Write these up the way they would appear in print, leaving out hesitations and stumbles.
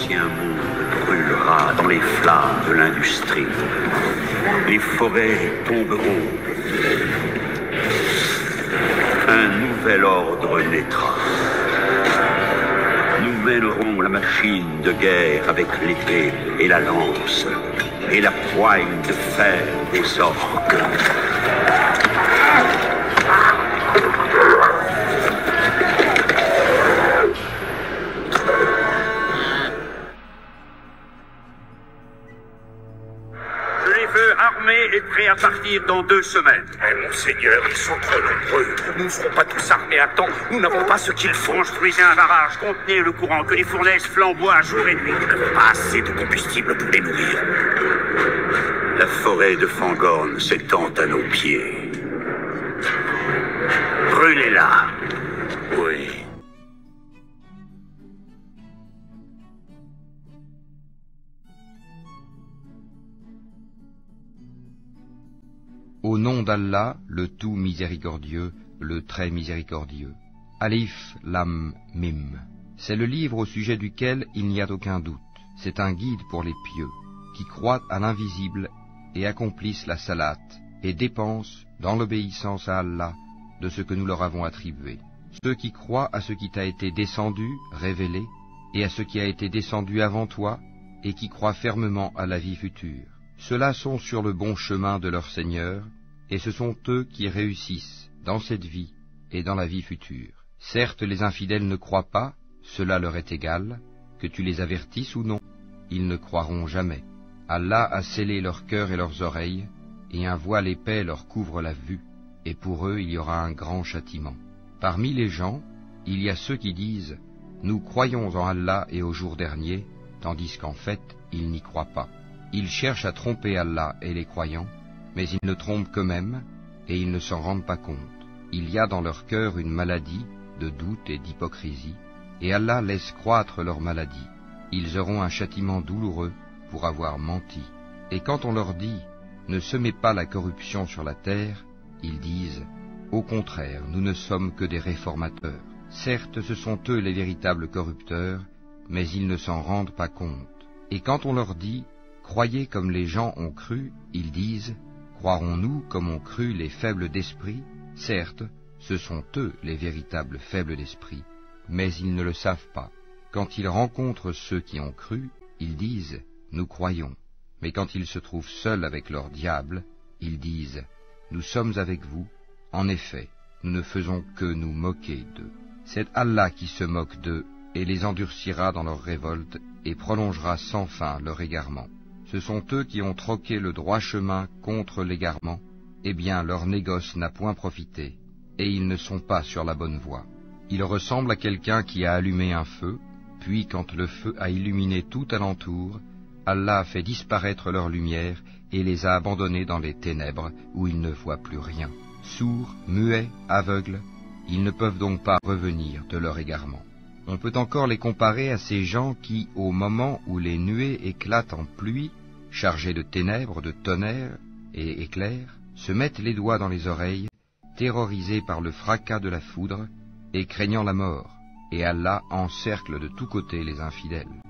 l'ancien monde brûlera dans les flammes de l'industrie. Les forêts tomberont. Un nouvel ordre naîtra. Nous mènerons la machine de guerre avec l'épée et la lance et la poigne de fer des orques. Est prêt à partir dans 2 semaines. Monseigneur, ils sont trop nombreux. Nous ne serons pas tous armés à temps. Nous n'avons pas ce qu'il faut. Construisez un barrage, contenez le courant, que les fournaises flamboient jour et nuit. Nous n'avons pas assez de combustible pour les nourrir. La forêt de Fangorn s'étend à nos pieds. Brûlez-la. Oui. Au nom d'Allah, le tout miséricordieux, le très miséricordieux. Alif Lam Mim. C'est le livre au sujet duquel il n'y a aucun doute. C'est un guide pour les pieux, qui croient à l'invisible et accomplissent la salate, et dépensent, dans l'obéissance à Allah, de ce que nous leur avons attribué. Ceux qui croient à ce qui t'a été descendu, révélé, et à ce qui a été descendu avant toi, et qui croient fermement à la vie future. Ceux-là sont sur le bon chemin de leur Seigneur, et ce sont eux qui réussissent dans cette vie et dans la vie future. Certes, les infidèles ne croient pas, cela leur est égal, que tu les avertisses ou non, ils ne croiront jamais. Allah a scellé leur cœur et leurs oreilles, et un voile épais leur couvre la vue, et pour eux il y aura un grand châtiment. Parmi les gens, il y a ceux qui disent « Nous croyons en Allah et au jour dernier », tandis qu'en fait, ils n'y croient pas. Ils cherchent à tromper Allah et les croyants, mais ils ne trompent qu'eux-mêmes, et ils ne s'en rendent pas compte. Il y a dans leur cœur une maladie de doute et d'hypocrisie, et Allah laisse croître leur maladie. Ils auront un châtiment douloureux pour avoir menti. Et quand on leur dit « Ne semez pas la corruption sur la terre », ils disent « Au contraire, nous ne sommes que des réformateurs. » Certes, ce sont eux les véritables corrupteurs, mais ils ne s'en rendent pas compte. Et quand on leur dit « Croyez comme les gens ont cru », ils disent « Croirons-nous comme ont cru les faibles d'esprit ?» Certes, ce sont eux les véritables faibles d'esprit, mais ils ne le savent pas. Quand ils rencontrent ceux qui ont cru, ils disent « Nous croyons ». Mais quand ils se trouvent seuls avec leur diable, ils disent « Nous sommes avec vous. En effet, nous ne faisons que nous moquer d'eux. » C'est Allah qui se moque d'eux et les endurcira dans leur révolte et prolongera sans fin leur égarement. Ce sont eux qui ont troqué le droit chemin contre l'égarement. Eh bien, leur négoce n'a point profité, et ils ne sont pas sur la bonne voie. Ils ressemblent à quelqu'un qui a allumé un feu, puis quand le feu a illuminé tout alentour, Allah a fait disparaître leur lumière et les a abandonnés dans les ténèbres où ils ne voient plus rien. Sourds, muets, aveugles, ils ne peuvent donc pas revenir de leur égarement. On peut encore les comparer à ces gens qui, au moment où les nuées éclatent en pluie, chargées de ténèbres, de tonnerres et éclairs, se mettent les doigts dans les oreilles, terrorisés par le fracas de la foudre et craignant la mort, et Allah encercle de tous côtés les infidèles.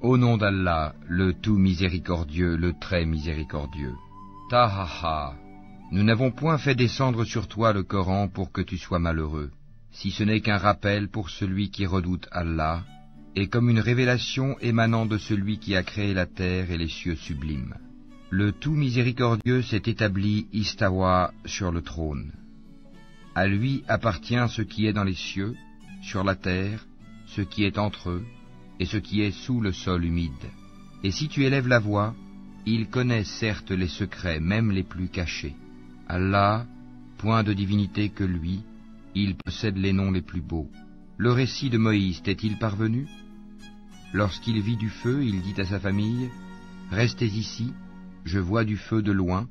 Au nom d'Allah, le tout miséricordieux, le très miséricordieux. Tahaha, nous n'avons point fait descendre sur toi le Coran pour que tu sois malheureux, si ce n'est qu'un rappel pour celui qui redoute Allah, et comme une révélation émanant de celui qui a créé la terre et les cieux sublimes. Le tout miséricordieux s'est établi istawa sur le trône. À lui appartient ce qui est dans les cieux, sur la terre, ce qui est entre eux, et ce qui est sous le sol humide. Et si tu élèves la voix, il connaît certes les secrets, même les plus cachés. Allah, point de divinité que lui, il possède les noms les plus beaux. Le récit de Moïse t'est-il parvenu? Lorsqu'il vit du feu, il dit à sa famille, « Restez ici, je vois du feu de loin,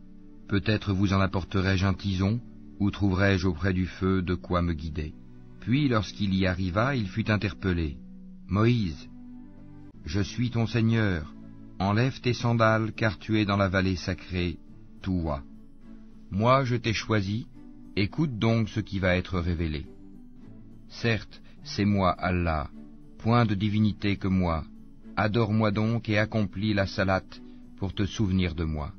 peut-être vous en apporterai-je un tison, ou trouverai-je auprès du feu de quoi me guider. » Puis lorsqu'il y arriva, il fut interpellé. « Moïse, je suis ton Seigneur, enlève tes sandales, car tu es dans la vallée sacrée, Touwa. Moi je t'ai choisi, écoute donc ce qui va être révélé. » Certes, c'est moi, Allah, point de divinité que moi. Adore-moi donc et accomplis la salate pour te souvenir de moi.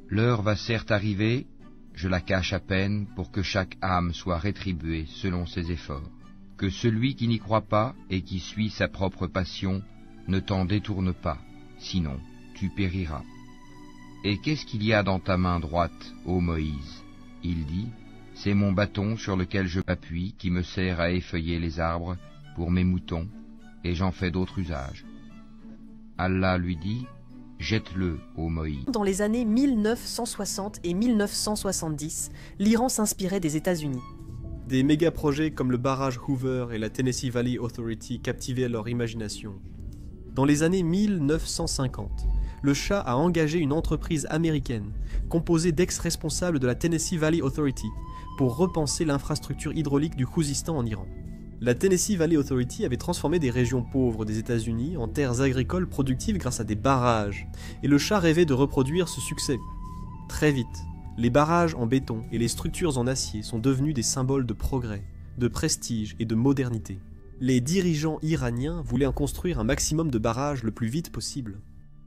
L'heure va certes arriver, je la cache à peine pour que chaque âme soit rétribuée selon ses efforts. Que celui qui n'y croit pas et qui suit sa propre passion ne t'en détourne pas, sinon tu périras. Et qu'est-ce qu'il y a dans ta main droite, ô Moïse? Il dit, c'est mon bâton sur lequel je m'appuie qui me sert à effeuiller les arbres pour mes moutons, et j'en fais d'autres usages. Allah lui dit, jette-le, ô Moïse. Dans les années 1960 et 1970, l'Iran s'inspirait des États-Unis. Des méga-projets comme le barrage Hoover et la Tennessee Valley Authority captivaient leur imagination. Dans les années 1950, le Shah a engagé une entreprise américaine, composée d'ex-responsables de la Tennessee Valley Authority, pour repenser l'infrastructure hydraulique du Khouzistan en Iran. La Tennessee Valley Authority avait transformé des régions pauvres des États-Unis en terres agricoles productives grâce à des barrages, et le Shah rêvait de reproduire ce succès. Très vite, les barrages en béton et les structures en acier sont devenus des symboles de progrès, de prestige et de modernité. Les dirigeants iraniens voulaient en construire un maximum de barrages le plus vite possible.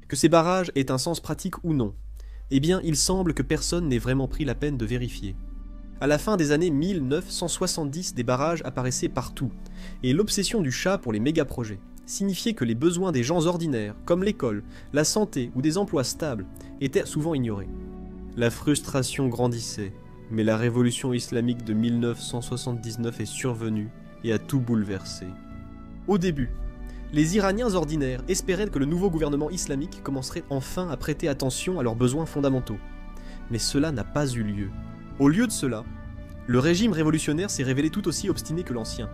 Que ces barrages aient un sens pratique ou non, eh bien il semble que personne n'ait vraiment pris la peine de vérifier. À la fin des années 1970, des barrages apparaissaient partout, et l'obsession du Shah pour les méga-projets signifiait que les besoins des gens ordinaires, comme l'école, la santé ou des emplois stables, étaient souvent ignorés. La frustration grandissait, mais la révolution islamique de 1979 est survenue et a tout bouleversé. Au début, les Iraniens ordinaires espéraient que le nouveau gouvernement islamique commencerait enfin à prêter attention à leurs besoins fondamentaux. Mais cela n'a pas eu lieu. Au lieu de cela, le régime révolutionnaire s'est révélé tout aussi obstiné que l'ancien.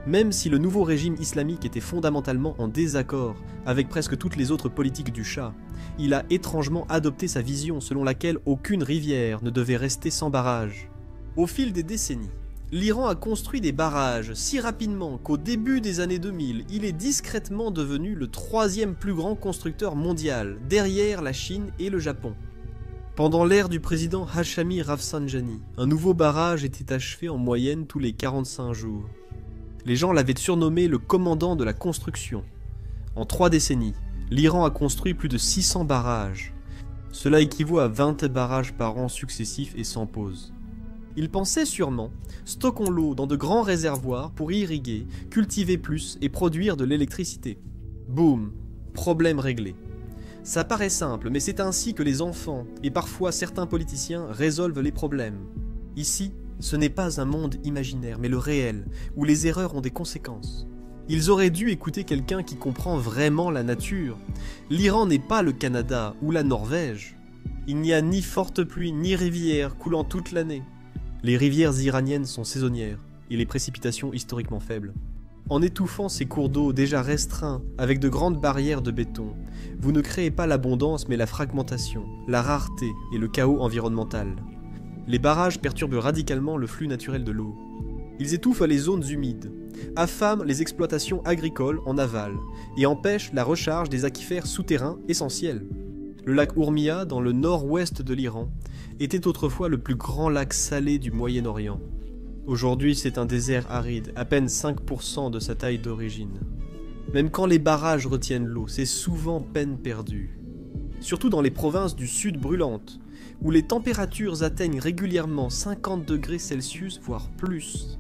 Même si le nouveau régime islamique était fondamentalement en désaccord avec presque toutes les autres politiques du Shah, il a étrangement adopté sa vision selon laquelle aucune rivière ne devait rester sans barrage. Au fil des décennies, l'Iran a construit des barrages si rapidement qu'au début des années 2000, il est discrètement devenu le 3e plus grand constructeur mondial, derrière la Chine et le Japon. Pendant l'ère du président Hashemi Rafsanjani, un nouveau barrage était achevé en moyenne tous les 45 jours. Les gens l'avaient surnommé le commandant de la construction. En 3 décennies, l'Iran a construit plus de 600 barrages. Cela équivaut à 20 barrages par an successifs et sans pause. Il pensait sûrement, stockons l'eau dans de grands réservoirs pour irriguer, cultiver plus et produire de l'électricité. Boum, problème réglé. Ça paraît simple, mais c'est ainsi que les enfants, et parfois certains politiciens, résolvent les problèmes. Ici, ce n'est pas un monde imaginaire, mais le réel, où les erreurs ont des conséquences. Ils auraient dû écouter quelqu'un qui comprend vraiment la nature. L'Iran n'est pas le Canada ou la Norvège. Il n'y a ni forte pluie, ni rivière coulant toute l'année. Les rivières iraniennes sont saisonnières, et les précipitations historiquement faibles. En étouffant ces cours d'eau déjà restreints avec de grandes barrières de béton, vous ne créez pas l'abondance mais la fragmentation, la rareté et le chaos environnemental. Les barrages perturbent radicalement le flux naturel de l'eau. Ils étouffent les zones humides, affament les exploitations agricoles en aval et empêchent la recharge des aquifères souterrains essentiels. Le lac Urmia, dans le nord-ouest de l'Iran, était autrefois le plus grand lac salé du Moyen-Orient. Aujourd'hui, c'est un désert aride, à peine 5% de sa taille d'origine. Même quand les barrages retiennent l'eau, c'est souvent peine perdue. Surtout dans les provinces du sud brûlantes, où les températures atteignent régulièrement 50 degrés Celsius, voire plus.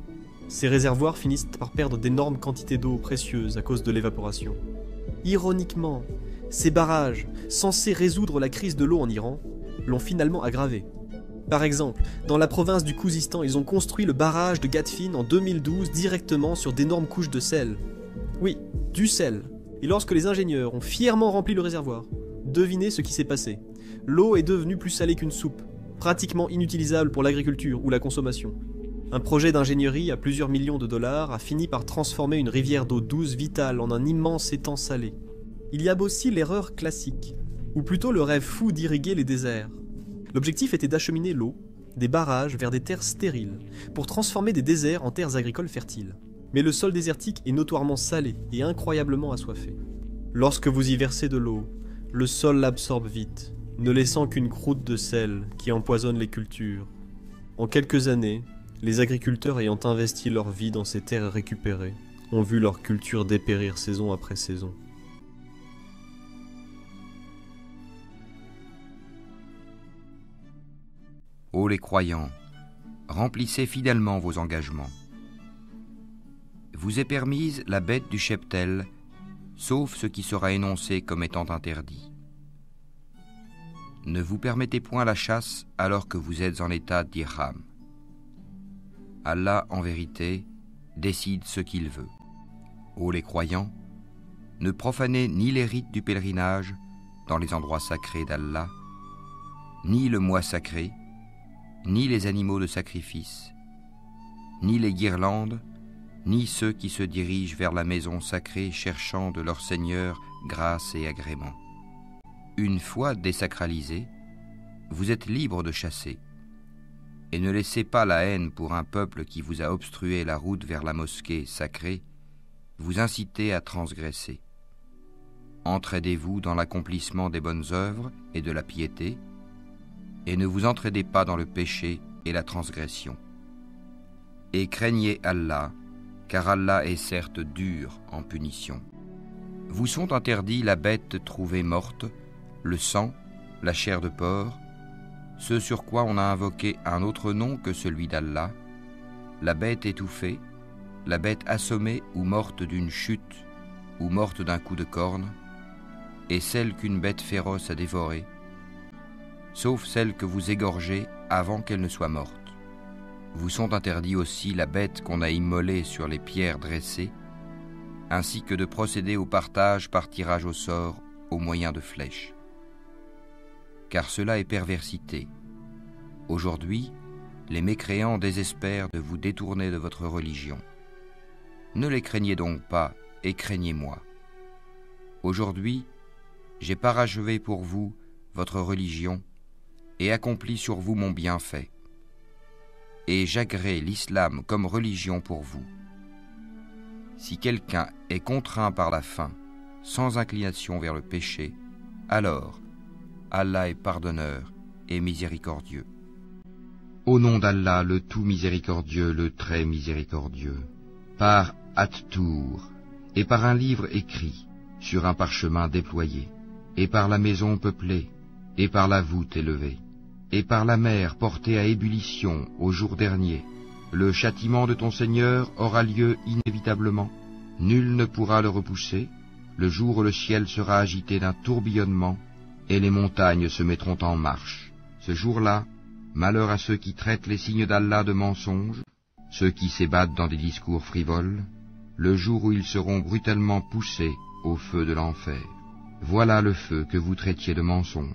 Ces réservoirs finissent par perdre d'énormes quantités d'eau précieuse à cause de l'évaporation. Ironiquement, ces barrages, censés résoudre la crise de l'eau en Iran, l'ont finalement aggravée. Par exemple, dans la province du Khouzistan, ils ont construit le barrage de Gatfin en 2012 directement sur d'énormes couches de sel. Oui, du sel. Et lorsque les ingénieurs ont fièrement rempli le réservoir, devinez ce qui s'est passé. L'eau est devenue plus salée qu'une soupe, pratiquement inutilisable pour l'agriculture ou la consommation. Un projet d'ingénierie à plusieurs millions de dollars a fini par transformer une rivière d'eau douce vitale en un immense étang salé. Il y a aussi l'erreur classique, ou plutôt le rêve fou d'irriguer les déserts. L'objectif était d'acheminer l'eau, des barrages vers des terres stériles, pour transformer des déserts en terres agricoles fertiles. Mais le sol désertique est notoirement salé et incroyablement assoiffé. Lorsque vous y versez de l'eau, le sol l'absorbe vite, ne laissant qu'une croûte de sel qui empoisonne les cultures. En quelques années, Les agriculteurs ayant investi leur vie dans ces terres récupérées ont vu leur culture dépérir saison après saison. Ô les croyants, remplissez fidèlement vos engagements. Vous est permise la bête du cheptel, sauf ce qui sera énoncé comme étant interdit. Ne vous permettez point la chasse alors que vous êtes en état d'ihram. Allah, en vérité, décide ce qu'il veut. Ô les croyants, ne profanez ni les rites du pèlerinage dans les endroits sacrés d'Allah, ni le mois sacré, ni les animaux de sacrifice, ni les guirlandes, ni ceux qui se dirigent vers la maison sacrée cherchant de leur Seigneur grâce et agrément. Une fois désacralisés, vous êtes libres de chasser, et ne laissez pas la haine pour un peuple qui vous a obstrué la route vers la mosquée sacrée vous inciter à transgresser. Entraidez-vous dans l'accomplissement des bonnes œuvres et de la piété, et ne vous entraidez pas dans le péché et la transgression. Et craignez Allah, car Allah est certes dur en punition. Vous sont interdits la bête trouvée morte, le sang, la chair de porc, ce sur quoi on a invoqué un autre nom que celui d'Allah, la bête étouffée, la bête assommée ou morte d'une chute, ou morte d'un coup de corne, et celle qu'une bête féroce a dévorée, sauf celle que vous égorgez avant qu'elle ne soit morte. Vous sont interdits aussi la bête qu'on a immolée sur les pierres dressées, ainsi que de procéder au partage par tirage au sort au moyen de flèches. Car cela est perversité. Aujourd'hui, les mécréants désespèrent de vous détourner de votre religion. Ne les craignez donc pas, et craignez-moi. Aujourd'hui, j'ai parachevé pour vous votre religion, et accompli sur vous mon bienfait. Et j'agrée l'islam comme religion pour vous. Si quelqu'un est contraint par la faim, sans inclination vers le péché, alors Allah est pardonneur et miséricordieux. Au nom d'Allah, le tout miséricordieux, le très miséricordieux, par At-Tour, et par un livre écrit, sur un parchemin déployé, et par la maison peuplée, et par la voûte élevée, et par la mer portée à ébullition au jour dernier, le châtiment de ton Seigneur aura lieu inévitablement. Nul ne pourra le repousser, le jour où le ciel sera agité d'un tourbillonnement, et les montagnes se mettront en marche. Ce jour-là, malheur à ceux qui traitent les signes d'Allah de mensonges, ceux qui s'ébattent dans des discours frivoles, le jour où ils seront brutalement poussés au feu de l'enfer. Voilà le feu que vous traitiez de mensonge.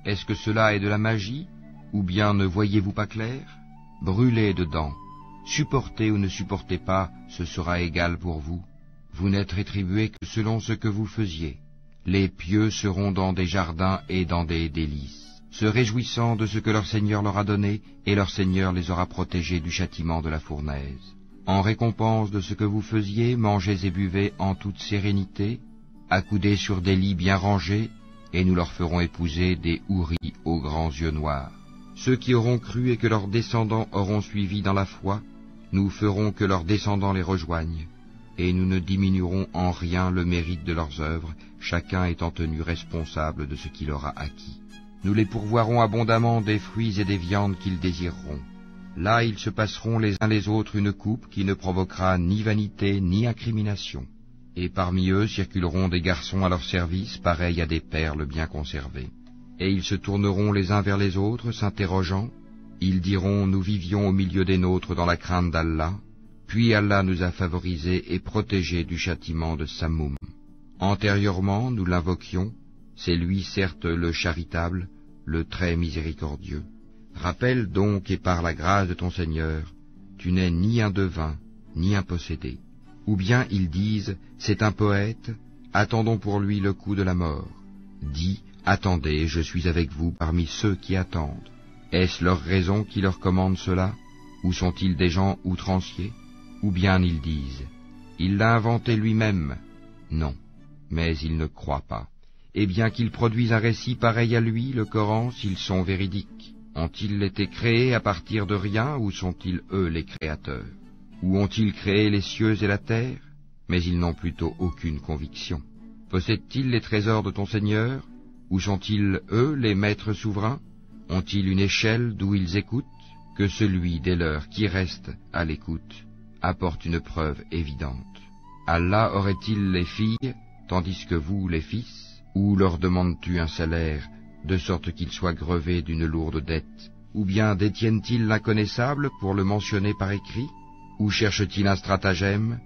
Est-ce que cela est de la magie, ou bien ne voyez-vous pas clair? Brûlez dedans. Supportez ou ne supportez pas, ce sera égal pour vous. Vous n'êtes rétribués que selon ce que vous faisiez. Les pieux seront dans des jardins et dans des délices, se réjouissant de ce que leur Seigneur leur a donné, et leur Seigneur les aura protégés du châtiment de la fournaise. En récompense de ce que vous faisiez, mangez et buvez en toute sérénité, accoudez sur des lits bien rangés, et nous leur ferons épouser des houris aux grands yeux noirs. Ceux qui auront cru et que leurs descendants auront suivi dans la foi, nous ferons que leurs descendants les rejoignent, et nous ne diminuerons en rien le mérite de leurs œuvres, chacun étant tenu responsable de ce qu'il aura acquis. Nous les pourvoirons abondamment des fruits et des viandes qu'ils désireront. Là ils se passeront les uns les autres une coupe qui ne provoquera ni vanité ni incrimination. Et parmi eux circuleront des garçons à leur service, pareils à des perles bien conservées. Et ils se tourneront les uns vers les autres, s'interrogeant. Ils diront, nous vivions au milieu des nôtres dans la crainte d'Allah, puis Allah nous a favorisés et protégés du châtiment de Sammoum. Antérieurement, nous l'invoquions, c'est lui certes le charitable, le très miséricordieux. Rappelle donc, et par la grâce de ton Seigneur, tu n'es ni un devin, ni un possédé. Ou bien ils disent, c'est un poète, attendons pour lui le coup de la mort. Dis, attendez, je suis avec vous parmi ceux qui attendent. Est-ce leur raison qui leur commande cela, ou sont-ils des gens outranciers? Ou bien ils disent, il l'a inventé lui-même. Non, mais ils ne croient pas. Et bien qu'ils produisent un récit pareil à lui, le Coran, s'ils sont véridiques, Ont-ils été créés à partir de rien, ou sont-ils eux les créateurs? Ou ont-ils créé les cieux et la terre? Mais ils n'ont plutôt aucune conviction. Possèdent-ils les trésors de ton Seigneur? Ou sont-ils eux les maîtres souverains? Ont-ils une échelle d'où ils écoutent? Que celui des leurs qui reste à l'écoute apporte une preuve évidente. Allah aurait-il les filles, tandis que vous les fils? Ou leur demandes-tu un salaire, de sorte qu'ils soient grevés d'une lourde dette? Ou bien détiennent-ils l'inconnaissable pour le mentionner par écrit? Ou cherchent-ils un stratagème?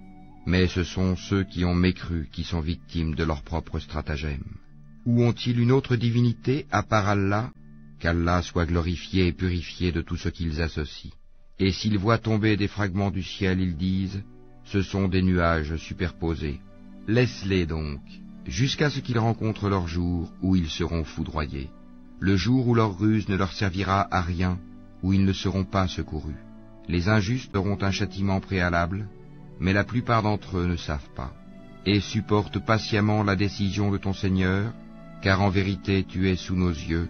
Mais ce sont ceux qui ont mécru qui sont victimes de leur propre stratagème. Ou ont-ils une autre divinité à part Allah? Qu'Allah soit glorifié et purifié de tout ce qu'ils associent. Et s'ils voient tomber des fragments du ciel, ils disent, ce sont des nuages superposés. Laisse-les donc, jusqu'à ce qu'ils rencontrent leur jour où ils seront foudroyés. Le jour où leur ruse ne leur servira à rien, où ils ne seront pas secourus. Les injustes auront un châtiment préalable, mais la plupart d'entre eux ne savent pas. Et supporte patiemment la décision de ton Seigneur, car en vérité tu es sous nos yeux,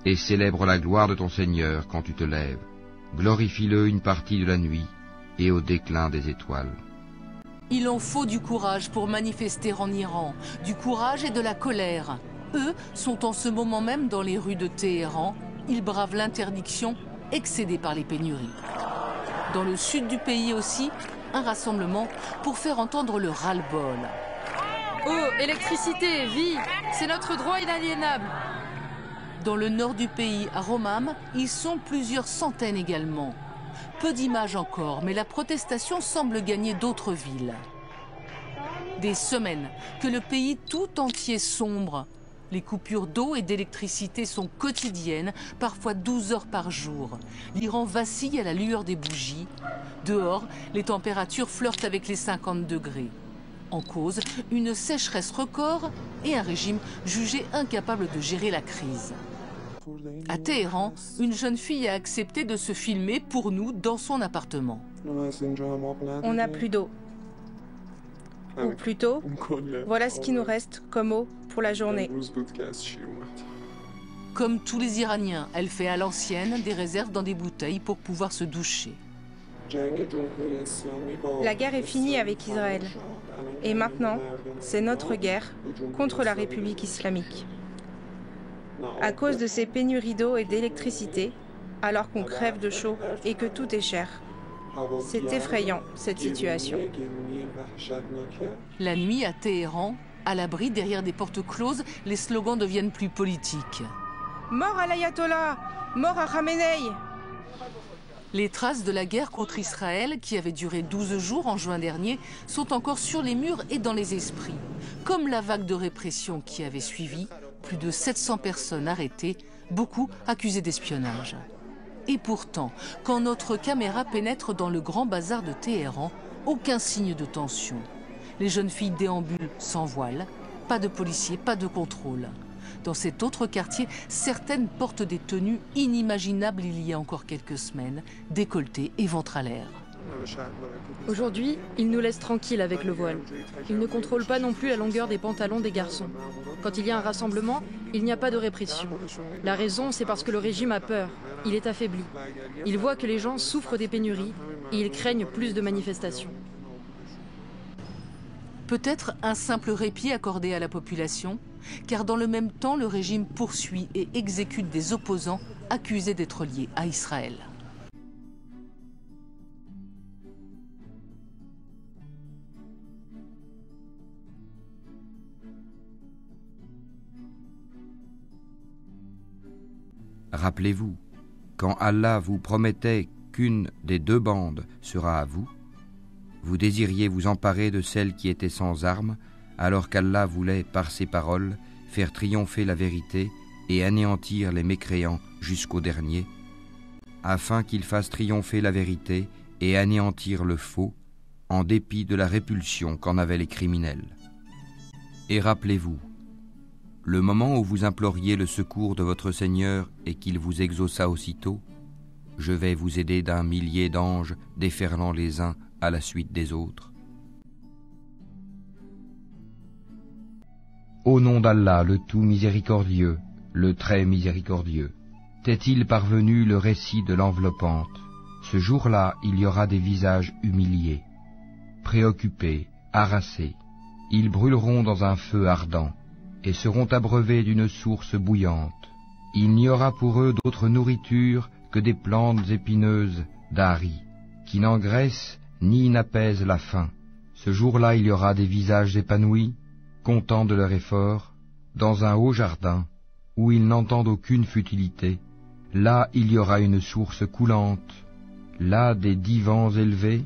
et célèbre la gloire de ton Seigneur quand tu te lèves. Glorifie-le une partie de la nuit, et au déclin des étoiles. Il en faut du courage pour manifester en Iran, du courage et de la colère. Eux sont en ce moment même dans les rues de Téhéran. Ils bravent l'interdiction, excédés par les pénuries. Dans le sud du pays aussi, un rassemblement pour faire entendre le ras-le-bol. Oh, électricité, vie, c'est notre droit inaliénable. Dans le nord du pays, à Romam, ils sont plusieurs centaines également. Peu d'images encore, mais la protestation semble gagner d'autres villes. Des semaines que le pays tout entier sombre. Les coupures d'eau et d'électricité sont quotidiennes, parfois 12 heures par jour. L'Iran vacille à la lueur des bougies. Dehors, les températures flirtent avec les 50 degrés. En cause, une sécheresse record et un régime jugé incapable de gérer la crise. À Téhéran, une jeune fille a accepté de se filmer pour nous dans son appartement. On n'a plus d'eau. Ou plutôt, voilà ce qui nous reste comme eau pour la journée. Comme tous les Iraniens, elle fait à l'ancienne des réserves dans des bouteilles pour pouvoir se doucher. La guerre est finie avec Israël. Et maintenant, c'est notre guerre contre la République islamique. À cause de ces pénuries d'eau et d'électricité, alors qu'on crève de chaud et que tout est cher. C'est effrayant, cette situation. La nuit à Téhéran, à l'abri derrière des portes closes, les slogans deviennent plus politiques. Mort à l'ayatollah! Mort à Khamenei! Les traces de la guerre contre Israël, qui avait duré 12 jours en juin dernier, sont encore sur les murs et dans les esprits. Comme la vague de répression qui avait suivi, plus de 700 personnes arrêtées, beaucoup accusées d'espionnage. Et pourtant, quand notre caméra pénètre dans le grand bazar de Téhéran, aucun signe de tension. Les jeunes filles déambulent sans voile, pas de policiers, pas de contrôle. Dans cet autre quartier, certaines portent des tenues inimaginables il y a encore quelques semaines, décolletées et ventre à l'air. Aujourd'hui, ils nous laissent tranquilles avec le voile. Ils ne contrôlent pas non plus la longueur des pantalons des garçons. Quand il y a un rassemblement, il n'y a pas de répression. La raison, c'est parce que le régime a peur. Il est affaibli. Il voit que les gens souffrent des pénuries et ils craignent plus de manifestations. Peut-être un simple répit accordé à la population, car dans le même temps, le régime poursuit et exécute des opposants accusés d'être liés à Israël. Rappelez-vous, quand Allah vous promettait qu'une des deux bandes sera à vous, vous désiriez vous emparer de celle qui était sans armes, alors qu'Allah voulait, par ses paroles, faire triompher la vérité et anéantir les mécréants jusqu'au dernier, afin qu'il fasse triompher la vérité et anéantir le faux, en dépit de la répulsion qu'en avaient les criminels. Et rappelez-vous, le moment où vous imploriez le secours de votre Seigneur et qu'il vous exauça aussitôt, je vais vous aider d'un millier d'anges déferlant les uns à la suite des autres. Au nom d'Allah, le tout miséricordieux, le très miséricordieux. T'est-il parvenu le récit de l'enveloppante? Ce jour-là, il y aura des visages humiliés, préoccupés, harassés. Ils brûleront dans un feu ardent et seront abreuvés d'une source bouillante. Il n'y aura pour eux d'autre nourriture que des plantes épineuses d'Ari, qui n'engraissent ni n'apaisent la faim. Ce jour-là, il y aura des visages épanouis, contents de leur effort, dans un haut jardin, où ils n'entendent aucune futilité. Là, il y aura une source coulante, là des divans élevés,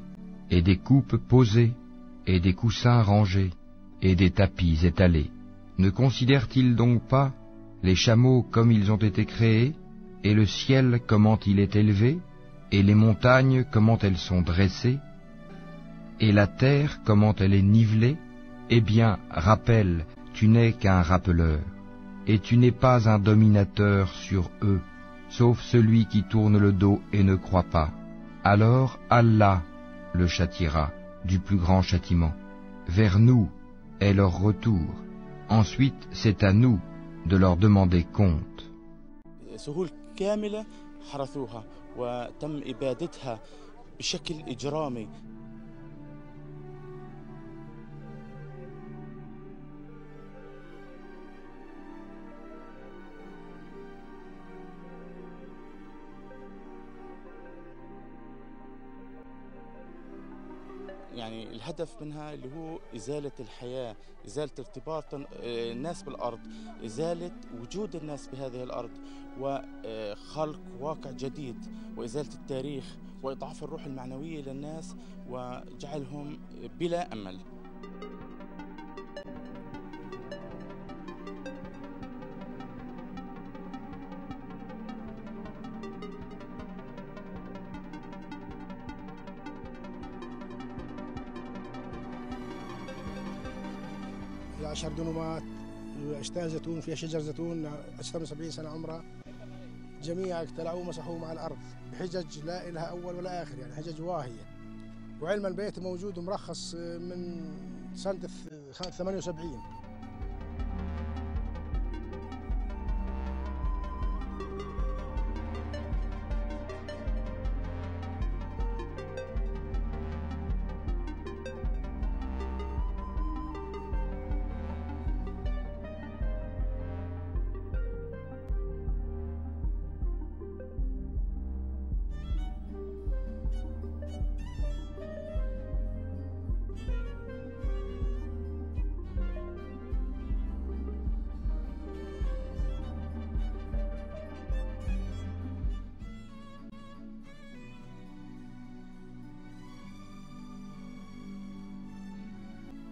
et des coupes posées, et des coussins rangés, et des tapis étalés. Ne considèrent-ils donc pas les chameaux comme ils ont été créés, et le ciel comment il est élevé, et les montagnes comment elles sont dressées, et la terre comment elle est nivelée? Eh bien, rappelle, tu n'es qu'un rappeleur, et tu n'es pas un dominateur sur eux, sauf celui qui tourne le dos et ne croit pas. Alors Allah le châtiera du plus grand châtiment. Vers nous est leur retour. Ensuite, c'est à nous de leur demander compte. يعني الهدف منها اللي هو إزالة الحياة، إزالة ارتباط الناس بالأرض، إزالة وجود الناس بهذه الأرض، وخلق واقع جديد، وإزالة التاريخ، وإضعاف الروح المعنوية للناس، وجعلهم بلا أمل. في 10 دنومات أشتان زيتون، فيها شجر زيتون أكثر من 70 سنة عمرها، جميعها اقتلعوه ومسحوه مع الأرض بحجج لا إلها أول ولا آخر، يعني حجج واهية. وعلما البيت موجود ومرخص من سنة 78.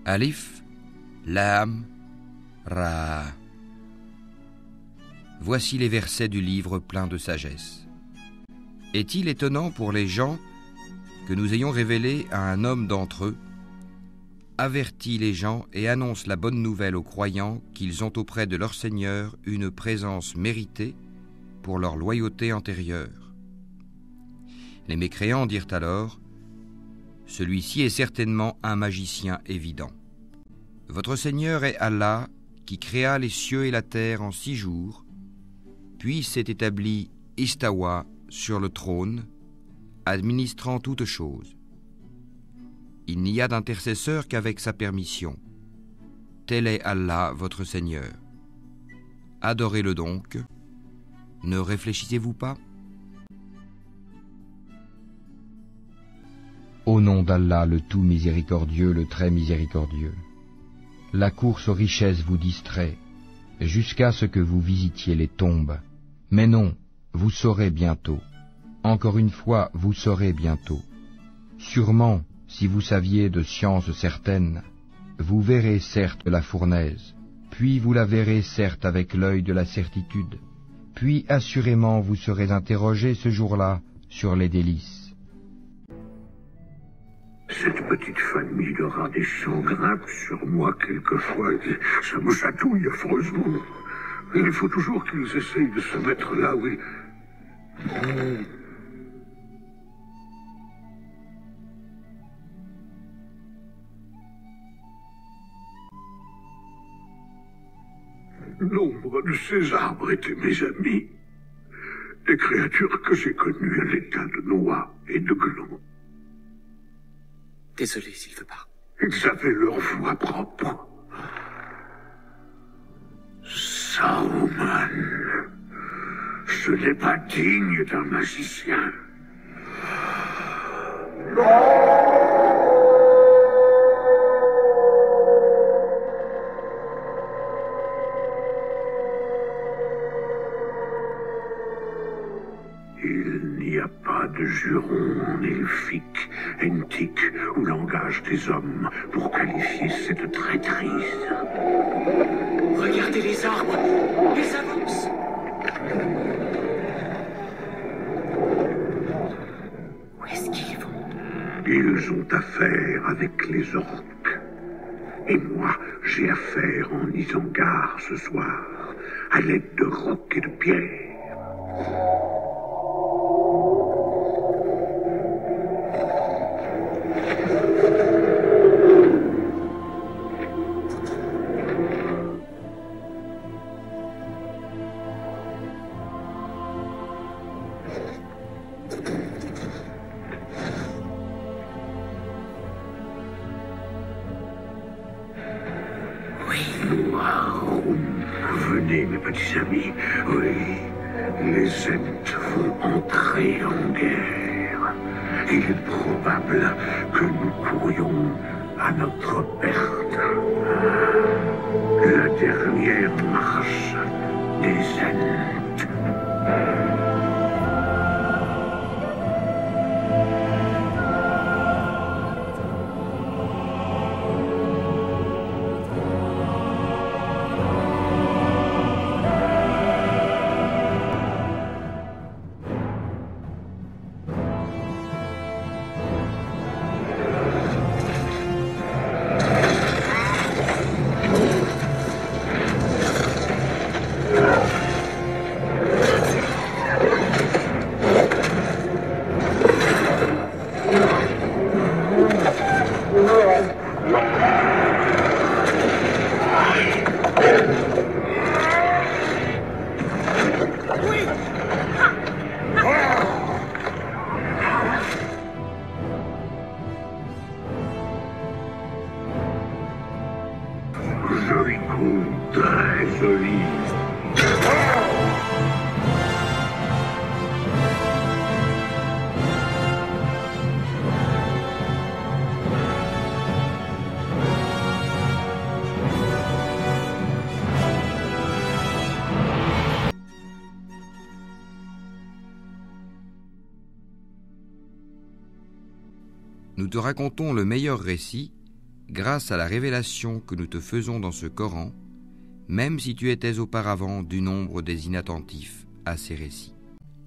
Alif, Lam, Ra. Voici les versets du livre plein de sagesse. Est-il étonnant pour les gens que nous ayons révélé à un homme d'entre eux, avertit les gens et annonce la bonne nouvelle aux croyants qu'ils ont auprès de leur Seigneur une présence méritée pour leur loyauté antérieure. Les mécréants dirent alors, celui-ci est certainement un magicien évident. Votre Seigneur est Allah qui créa les cieux et la terre en 6 jours, puis s'est établi Istawa sur le trône, administrant toutes choses. Il n'y a d'intercesseur qu'avec sa permission. Tel est Allah, votre Seigneur. Adorez-le donc. Ne réfléchissez-vous pas? Au nom d'Allah, le tout miséricordieux, le très miséricordieux. La course aux richesses vous distrait, jusqu'à ce que vous visitiez les tombes. Mais non, vous saurez bientôt. Encore une fois, vous saurez bientôt. Sûrement, si vous saviez de science certaine, vous verrez certes la fournaise, puis vous la verrez certes avec l'œil de la certitude, puis assurément vous serez interrogé ce jour-là sur les délices. Cette petite famille aura des chants grimpent sur moi quelquefois et ça me chatouille affreusement. Et il faut toujours qu'ils essayent de se mettre là où ils... L'ombre de ces arbres étaient mes amis. Des créatures que j'ai connues à l'état de noix et de gland. Désolé, s'il veut pas. Ils avaient leur voix propre. Saruman. Ce n'est pas digne d'un magicien. Il n'y a pas de juron en elfique, entique ou langage des hommes pour qualifier cette traîtrise. Regardez les arbres. Ils avancent. Où est-ce qu'ils vont? Ils ont affaire avec les orques. Et moi, j'ai affaire en Isengard ce soir, à l'aide de rocs et de pierres. Venez, mes petits amis. Oui, les Ents vont entrer en guerre. Il est probable que nous courions à notre perte. La dernière marche des Ents. Joli coup, très joli. Nous te racontons le meilleur récit grâce à la révélation que nous te faisons dans ce Coran, même si tu étais auparavant du nombre des inattentifs à ces récits.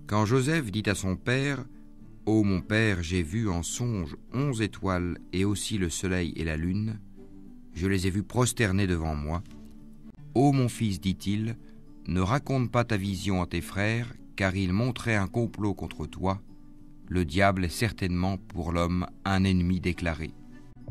Quand Joseph dit à son père « Ô mon père, j'ai vu en songe 11 étoiles et aussi le soleil et la lune, je les ai vus prosternés devant moi. Ô mon fils, dit-il, ne raconte pas ta vision à tes frères, car ils montraient un complot contre toi. Le diable est certainement pour l'homme un ennemi déclaré. »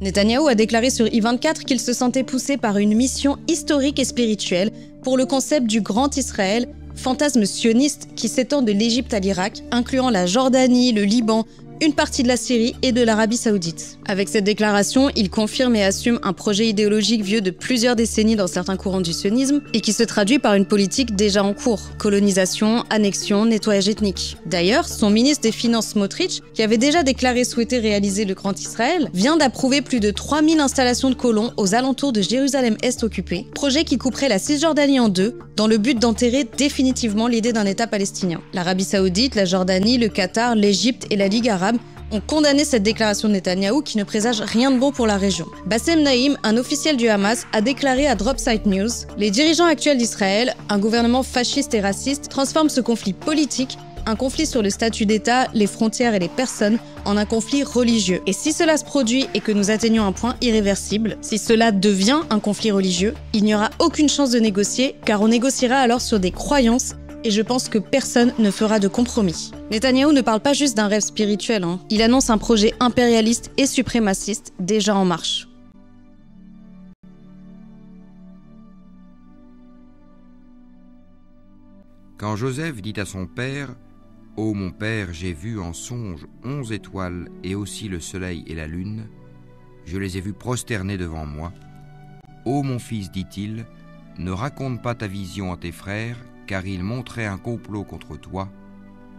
Netanyahou a déclaré sur I24 qu'il se sentait poussé par une mission historique et spirituelle pour le concept du Grand Israël, fantasme sioniste qui s'étend de l'Égypte à l'Irak, incluant la Jordanie, le Liban, une partie de la Syrie et de l'Arabie Saoudite. Avec cette déclaration, il confirme et assume un projet idéologique vieux de plusieurs décennies dans certains courants du sionisme et qui se traduit par une politique déjà en cours: colonisation, annexion, nettoyage ethnique. D'ailleurs, son ministre des Finances Smotrich, qui avait déjà déclaré souhaiter réaliser le Grand Israël, vient d'approuver plus de 3000 installations de colons aux alentours de Jérusalem-Est occupée, projet qui couperait la Cisjordanie en deux, dans le but d'enterrer définitivement l'idée d'un État palestinien. L'Arabie Saoudite, la Jordanie, le Qatar, l'Égypte et la Ligue arabe ont condamné cette déclaration de Netanyahou qui ne présage rien de bon pour la région. Bassem Naïm, un officiel du Hamas, a déclaré à Dropsite News « Les dirigeants actuels d'Israël, un gouvernement fasciste et raciste, transforment ce conflit politique, un conflit sur le statut d'État, les frontières et les personnes, en un conflit religieux. Et si cela se produit et que nous atteignons un point irréversible, si cela devient un conflit religieux, il n'y aura aucune chance de négocier, car on négociera alors sur des croyances, et je pense que personne ne fera de compromis. » Netanyahou ne parle pas juste d'un rêve spirituel, il annonce un projet impérialiste et suprémaciste déjà en marche. Quand Joseph dit à son père Ô mon père, j'ai vu en songe 11 étoiles et aussi le soleil et la lune. Je les ai vus prosternés devant moi. Ô mon fils, dit-il, ne raconte pas ta vision à tes frères, car ils montraient un complot contre toi.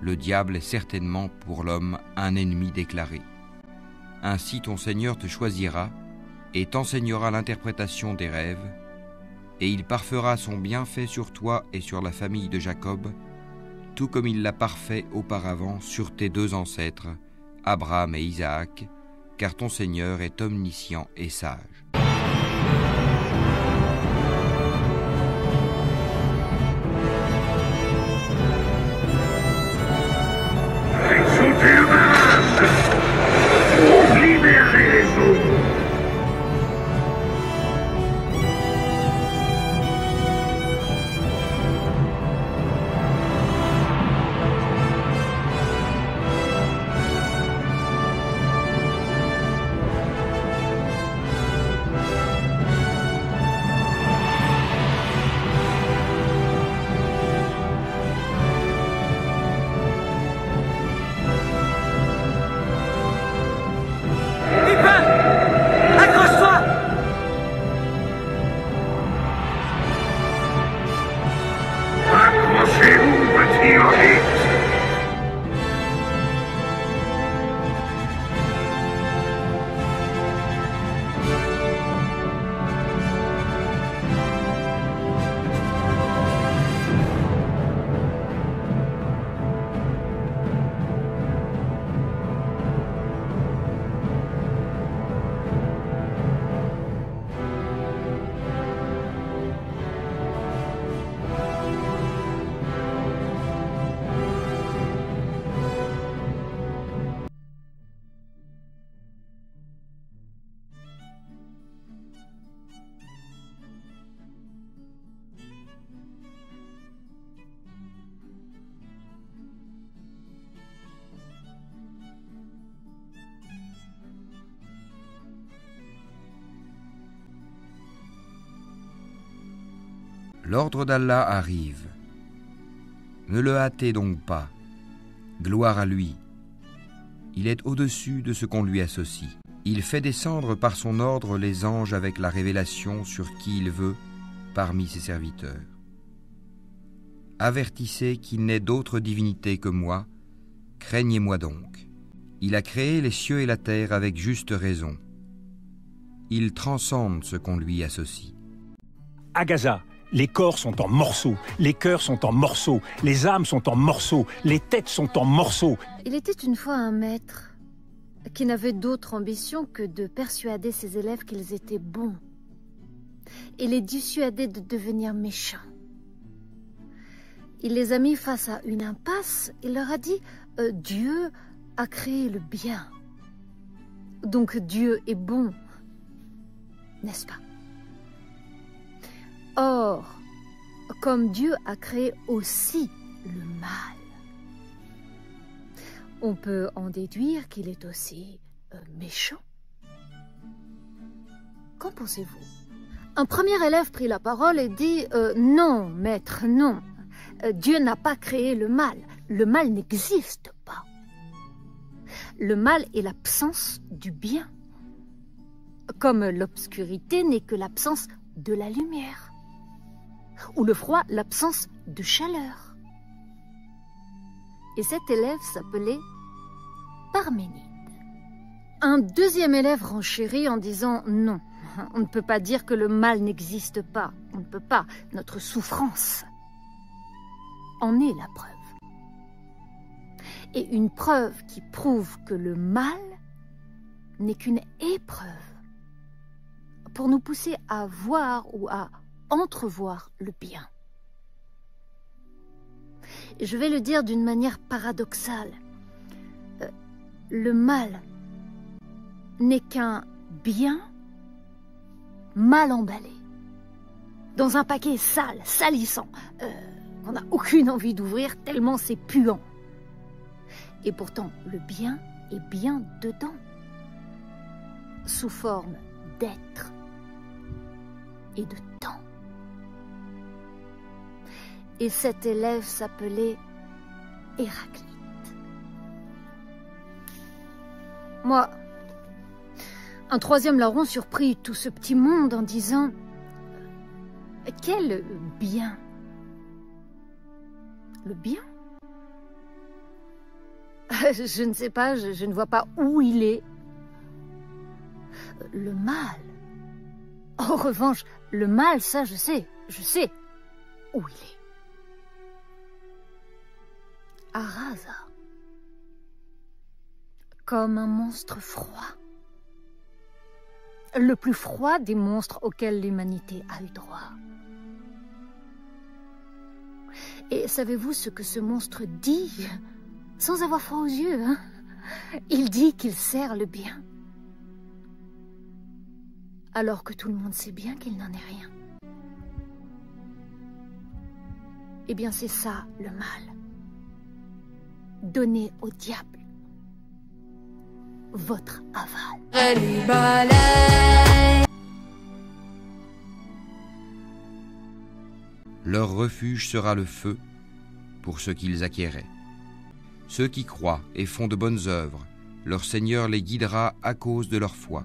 Le diable est certainement pour l'homme un ennemi déclaré. Ainsi ton Seigneur te choisira et t'enseignera l'interprétation des rêves, et il parfera son bienfait sur toi et sur la famille de Jacob, tout comme il l'a parfait auparavant sur tes 2 ancêtres, Abraham et Isaac, car ton Seigneur est omniscient et sage. Exaucez le malade pour libérer les autres. L'ordre d'Allah arrive. Ne le hâtez donc pas. Gloire à lui. Il est au-dessus de ce qu'on lui associe. Il fait descendre par son ordre les anges avec la révélation sur qui il veut parmi ses serviteurs. Avertissez qu'il n'est d'autre divinité que moi. Craignez-moi donc. Il a créé les cieux et la terre avec juste raison. Il transcende ce qu'on lui associe. À Gaza, les corps sont en morceaux, les cœurs sont en morceaux, les âmes sont en morceaux, les têtes sont en morceaux. Il était une fois un maître qui n'avait d'autre ambition que de persuader ses élèves qu'ils étaient bons et les dissuader de devenir méchants. Il les a mis face à une impasse. Il leur a dit « Dieu a créé le bien. Donc Dieu est bon, n'est-ce pas ?» Or, comme Dieu a créé aussi le mal, on peut en déduire qu'il est aussi méchant. Qu'en pensez-vous? Un premier élève prit la parole et dit « Non, maître, non. Dieu n'a pas créé le mal. Le mal n'existe pas. Le mal est l'absence du bien, comme l'obscurité n'est que l'absence de la lumière, ou le froid l'absence de chaleur. » Et cet élève s'appelait Parménide. Un deuxième élève renchérit en disant « Non, on ne peut pas dire que le mal n'existe pas. On ne peut pas. Notre souffrance en est la preuve. Et une preuve qui prouve que le mal n'est qu'une épreuve pour nous pousser à voir ou à entrevoir le bien. » Et je vais le dire d'une manière paradoxale. Le mal n'est qu'un bien mal emballé, dans un paquet sale, salissant, qu'on n'a aucune envie d'ouvrir tellement c'est puant. Et pourtant, le bien est bien dedans, sous forme d'être et de temps. Et cet élève s'appelait Héraclite. Moi, un troisième larron surprit tout ce petit monde en disant « Quel bien ?» Le bien? Je ne sais pas, je ne vois pas où il est. Le mal. En revanche, le mal, ça je sais où il est. Araza. Comme un monstre froid. Le plus froid des monstres auxquels l'humanité a eu droit. Et savez-vous ce que ce monstre dit, sans avoir froid aux yeux, hein? Il dit qu'il sert le bien. Alors que tout le monde sait bien qu'il n'en est rien. Eh bien, c'est ça, le mal. Donnez au diable votre aval. Leur refuge sera le feu pour ce qu'ils acquéraient. Ceux qui croient et font de bonnes œuvres, leur Seigneur les guidera à cause de leur foi.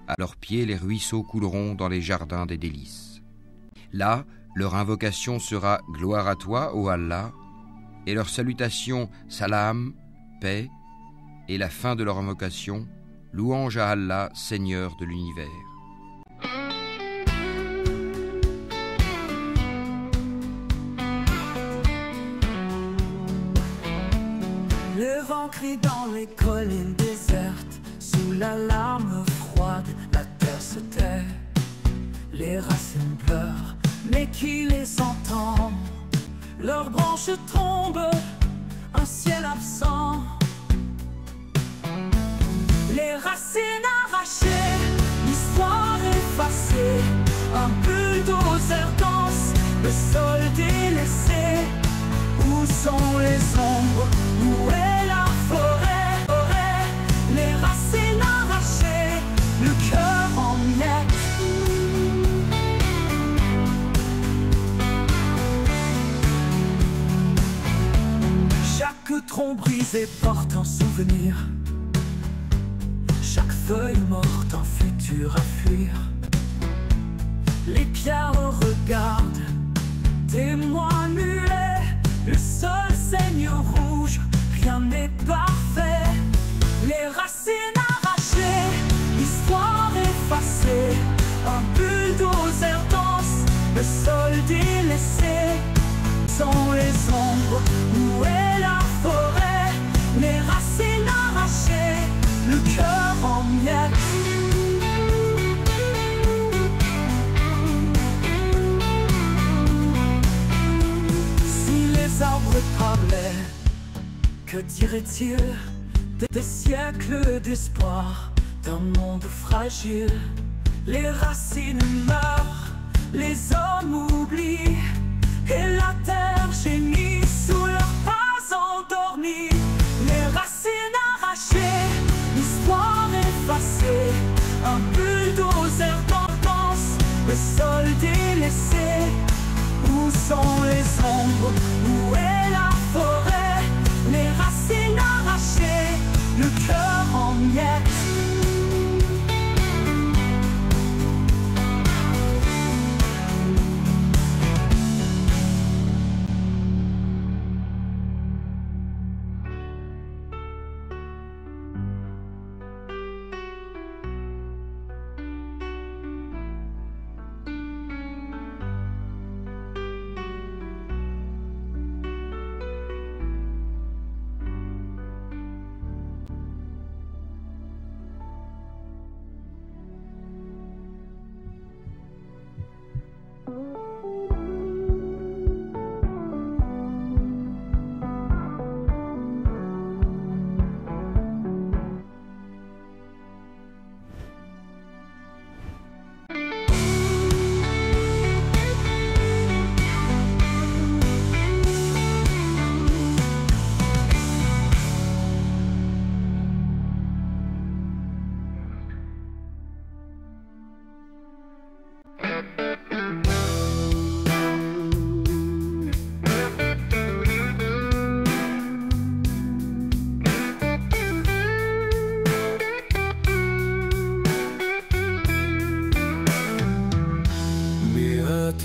À leurs pieds, les ruisseaux couleront dans les jardins des délices. Là, leur invocation sera « Gloire à toi, ô Allah », et leur salutation « Salam », paix, et la fin de leur invocation « Louange à Allah, Seigneur de l'univers ». Le vent crie dans les collines désertes, sous la larme froide, la terre se tait. Les racines pleurent, mais qui les entend? Leurs branches tombent, un ciel absent. Les racines arrachées, l'histoire effacée, un bulldozer danse, le sol délaissé. Où sont les ombres? Où est la forêt? Les racines arrachées, le cœur en miettes. Chaque tronc brisé porte un souvenir. Chaque feuille morte, un futur à fuir. Les pierres regardent, témoins muets. Le sol saigne rouge, rien n'est parfait. Les racines arrachées, l'histoire effacée. Un bulldozer danse, le sol délaissé. Sont les ombres, où est la forêt? Les racines arrachées, le cœur en miettes. Les arbres parlaient, que diraient-ils des siècles d'espoir, d'un monde fragile? Les racines meurent, les hommes oublient, et la terre gémit sous leurs pas endormis. Les racines arrachées, l'histoire effacée, un bulldozer danse, le sol délaissé. Où sont les ombres? Où est la forêt? Les racines arrachées, le cœur en miettes.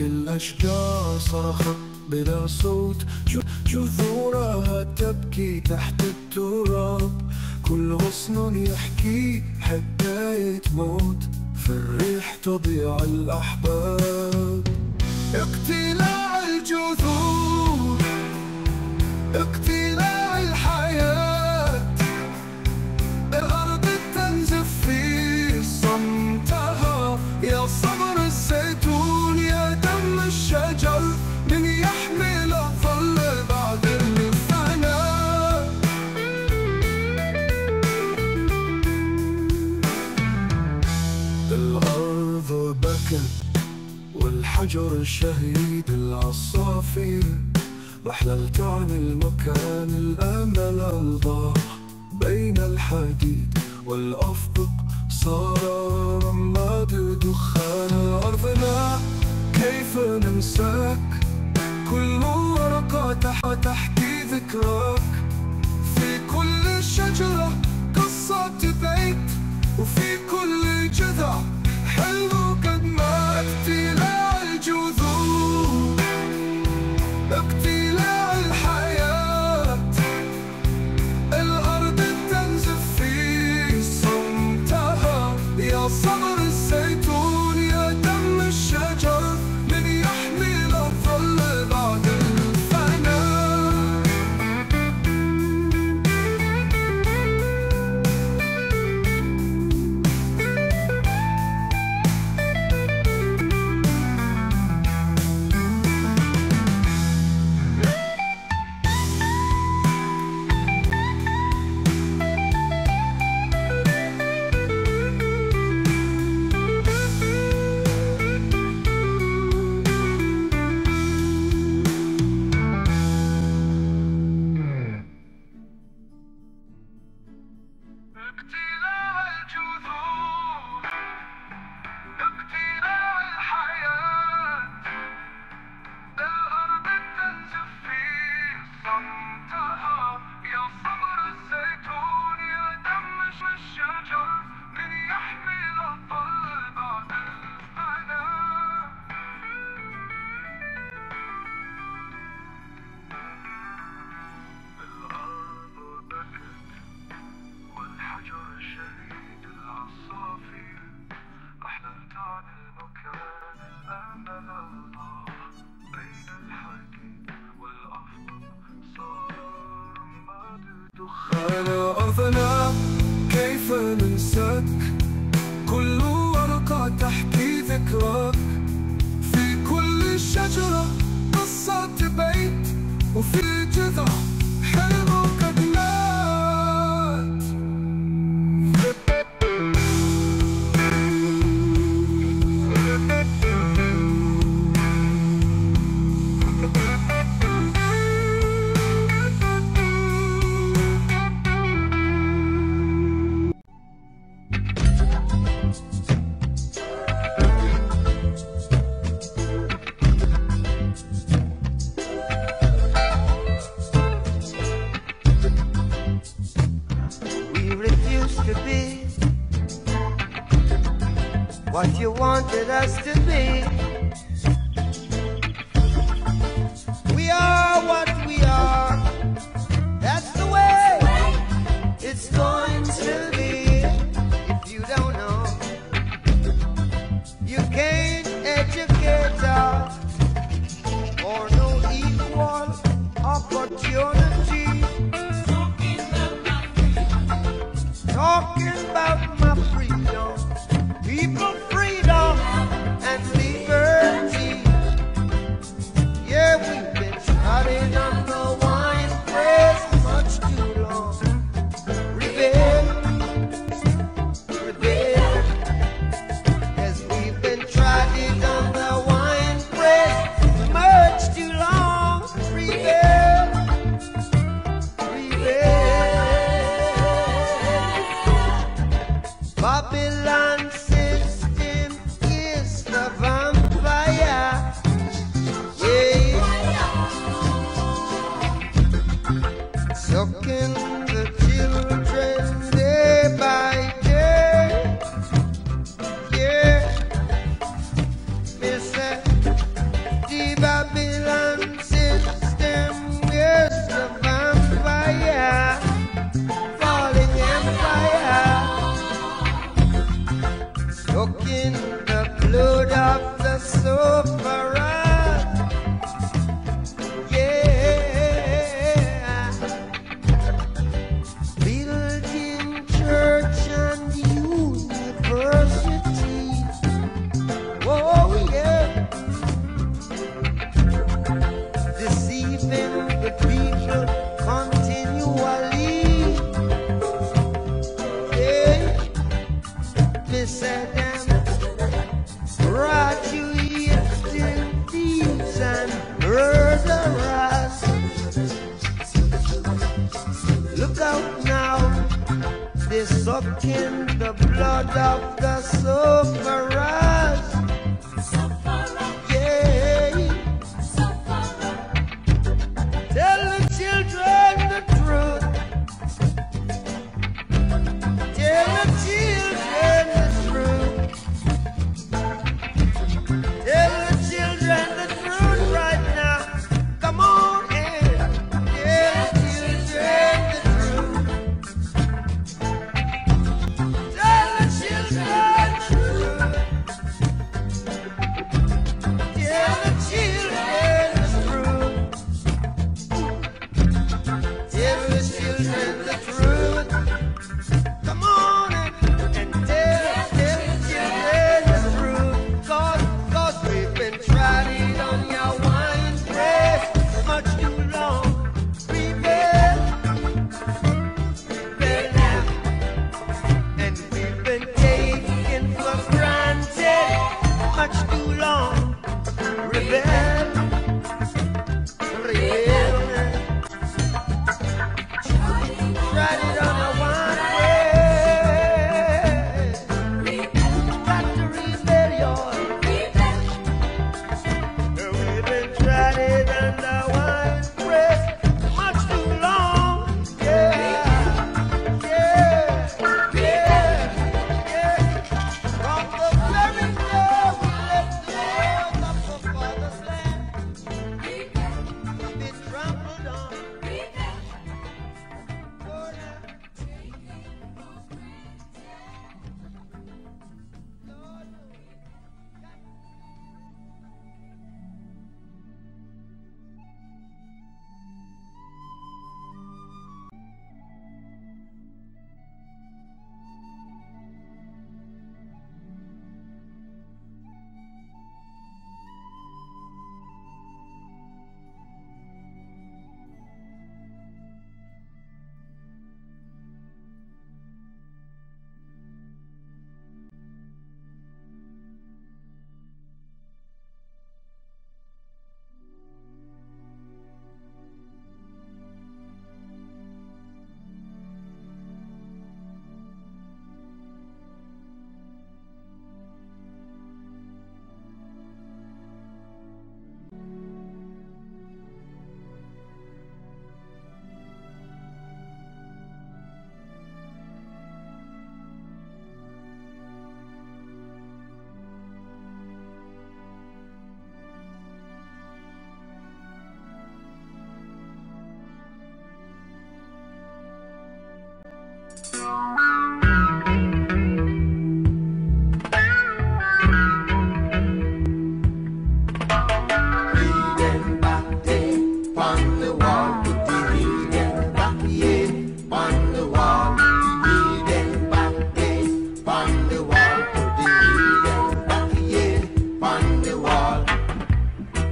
الأشجار صرخت بلا صوت، جذورها تبكي تحت التراب، كل غصن يحكي حكاية موت، في الريح تضيع الأحباب. اقتلاع الجذور، اقتلاع الحياة، الأرض تنزف في صمتها، يا صبر الزيتون يا دم الشجر، من يحمل الظل بعد الفناء. الأرض بكت والحجر الشهيد العصافير، رحلت عن المكان الأمل الضاع، بين الحديد والأفق صار رماد دخان. أرضنا كيف ننساك، كل ورقة تحكي ذكراك، في كل شجرة قصة بيت، وفي كل جذع حلم قد مات. اقتلاع الجذور، اقتلاع الحياة، الأرض تنزف في صمتها، يا صبر الزيتون يا دم الشجر، من يحمل الظل بعد الفناء. أنا أرضنا كيف ننساك، كل ورقة تحكي ذكراك، في كل شجرة قصة بيت، وفي جذع حلم قد مات. What you wanted us to be. We are what we are. That's the way it's going to be. If you don't know, you can't educate us, or no equal opportunity. Talking about my freedom, people freedom and liberty. soaking the blood of the sufferer. Yeah, building church and university. Oh yeah, deceiving the people continually. Yeah, they said them graduating thieves and murderers. Look out now, they're sucking the blood of the sufferers. Yeah, tell the children the truth. Tell the children the truth. Tell the children the truth right now. Come on in. Tell the children the truth. Tell the children the truth. Tell the children the truth. Tell the children the truth. Come on and tell the children the truth. Cause we've been trying on your wine press much too long. Rebel now. And we've been taken for granted much too long. Rebel now. Tried it on your wine press. Got to rebel, we've been trying it on the wine press much too long. Yeah, yeah, yeah, yeah. From the very day we left the walls of the Father's land, we've been trampled on.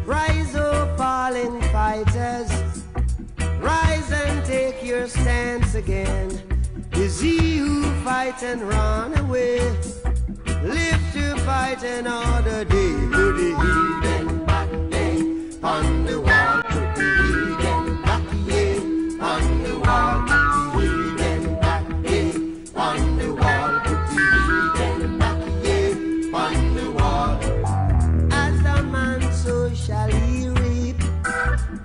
Rise, oh fallen fighters, rise and take your stance again. Is he who fight and run away, live to fight another day. To the heathen back day, on the wall. To the heathen back day, on the wall. To the heathen back day, on the wall. To the heathen back day, on the wall. As a man, so shall he reap,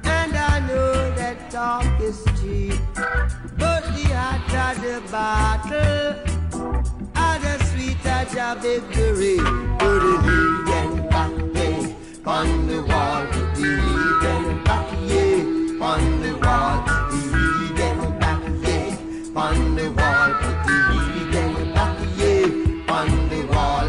and I know that talk is cheap, but the hotter the battle, and the sweeter the victory. To the heathen back day, on the wall. To the heathen back day, on the wall. To the heathen back day, on the wall. To the heathen back day, on the wall.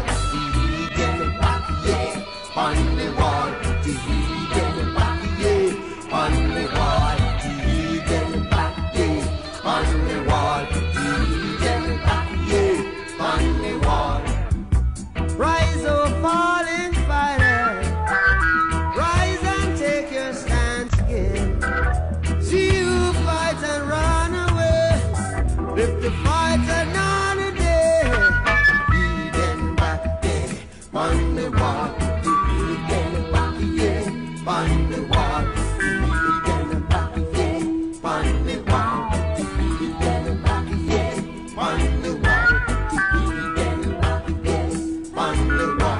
the wall. Again, back again, on the wall. Again, back again, on the wall. Again, back again, on the wall. Again, back again, on the wall. Again, back again, on the wall. Again, back again, on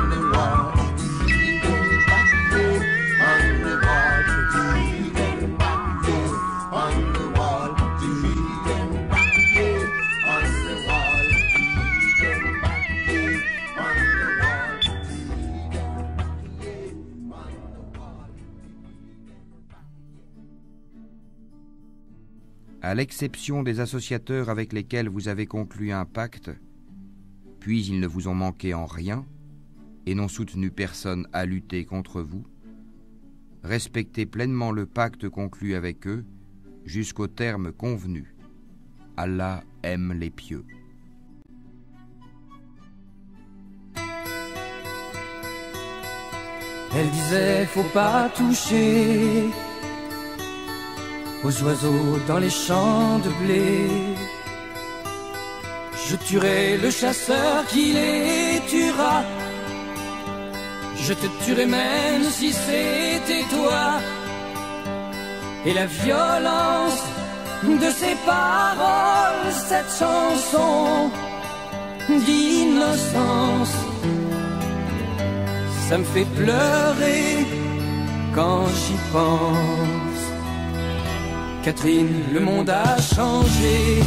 the wall. À l'exception des associateurs avec lesquels vous avez conclu un pacte, puis ils ne vous ont manqué en rien et n'ont soutenu personne à lutter contre vous, respectez pleinement le pacte conclu avec eux jusqu'au terme convenu. Allah aime les pieux. Elle disait faut pas toucher aux oiseaux dans les champs de blé. Je tuerai le chasseur qui les tuera. Je te tuerai même si c'était toi. Et la violence de ces paroles, cette chanson d'innocence, ça me fait pleurer quand j'y pense. Catherine, le monde a changé.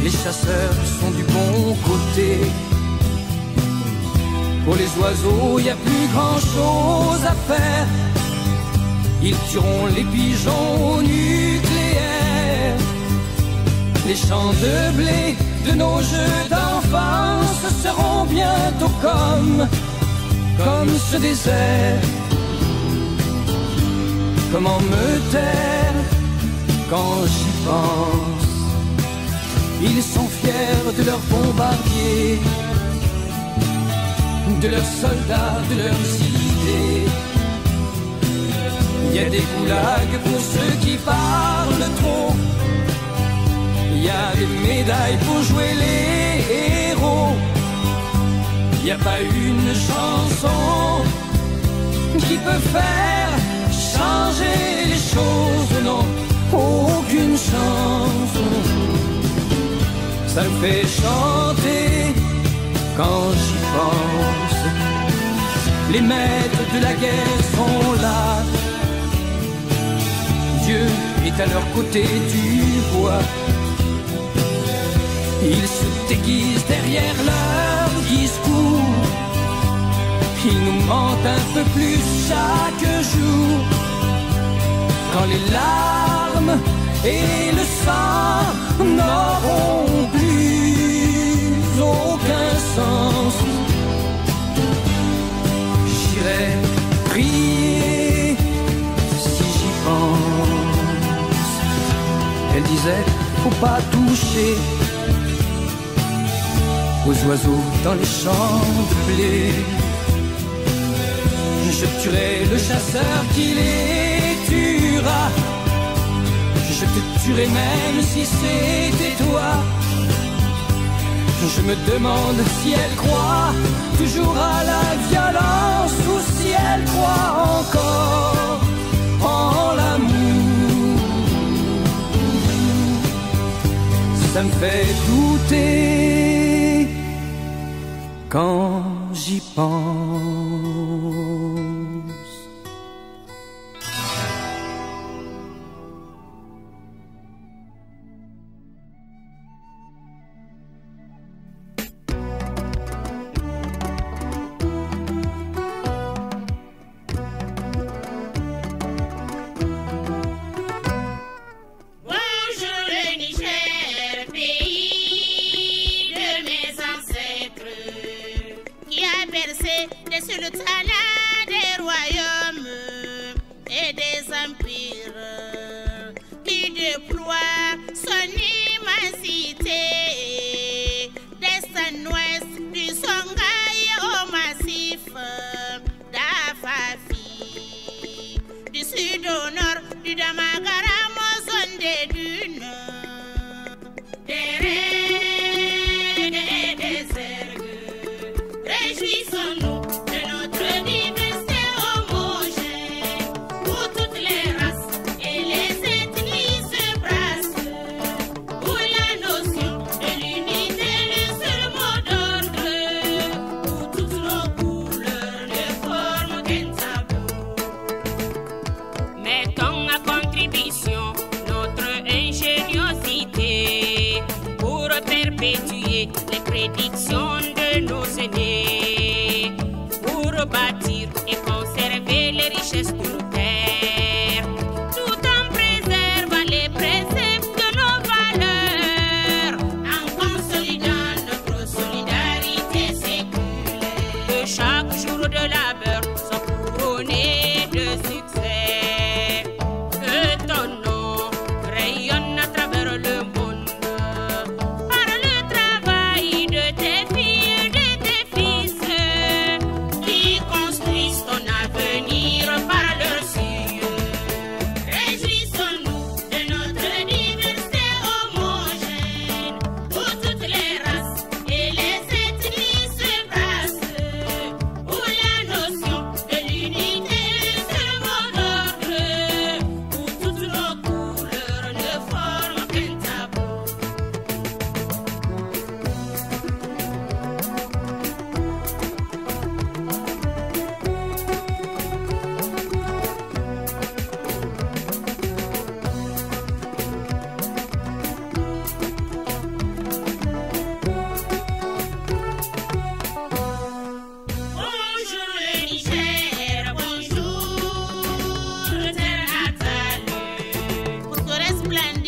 Les chasseurs sont du bon côté. Pour les oiseaux, y a plus grand chose à faire. Ils tueront les pigeons au nucléaire. Les champs de blé de nos jeux d'enfance seront bientôt comme ce désert. Comment me taire quand j'y pense? Ils sont fiers de leurs bombardiers, de leurs soldats, de leurs idées. Il y a des goulags pour ceux qui parlent trop. Il y a des médailles pour jouer les héros. Il n'y a pas une chanson qui peut faire changer les choses, non, aucune chanson. Ça me fait chanter quand j'y pense. Les maîtres de la guerre sont là. Dieu est à leur côté, tu vois. Ils se déguisent derrière leur discours. Ils nous mentent un peu plus chaque jour. Quand les larmes et le sang n'auront plus aucun sens, j'irai prier si j'y pense. Elle disait, faut pas toucher aux oiseaux dans les champs de blé. Je tuerai le chasseur qui les tuera. Je te tuerai même si c'était toi. Je me demande si elle croit toujours à la violence ou si elle croit encore en l'amour. Ça me fait douter quand j'y pense. Sur le talent des royaumes et des empires qui déploie son immensité d'est en ouest, du Songhai au massif d'Afafi, du sud au nord, du Damagaram aux zones des dunes. splendid.